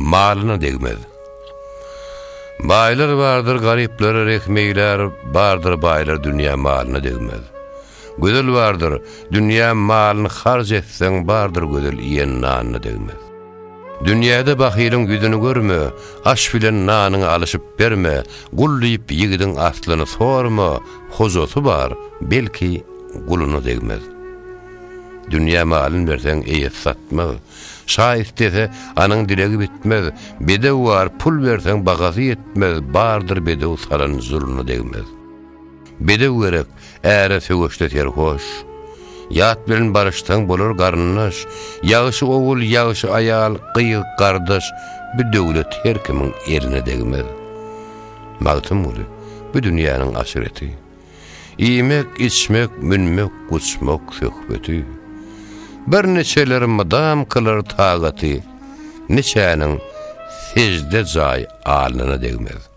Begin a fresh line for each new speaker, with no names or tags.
malyna degmez. Baylar bardyr, garipler, rekmeyler bardyr, baylar dünýä malyna degmez. Gözel bardyr, dünýä malyny harj etseň bardyr, gözel iýen nanyna degmez. Dünýäde bahylyň güdüni görme, aş bilen nanyny alyşyp berme, gullyp ýigidin aslyny sorma, hozosy bar, belki guluny degmez. Dünýä malyn berseň eýet satmaz. Şaýyst dese anyň dilegi bitmez. Bedew var, pul berseň bagasy yetmez. Bardyr bedew salan zulny degmez. Bedew gerek, äre söwüşleter hoş. Ýat bilen barıştaň bolar garnyş. Ýagyşy ogul, ýagyşy aýal, gyýyk gardaş, bir döwlet her kimiň eline degmez. Magtym boly, bu dünýäniň aşyrety. Iýmek, içmek, münmek, guçmak söhbeti. Bir neçeler madam kılar tağatı, neçäniň secde jaý alyna degmez.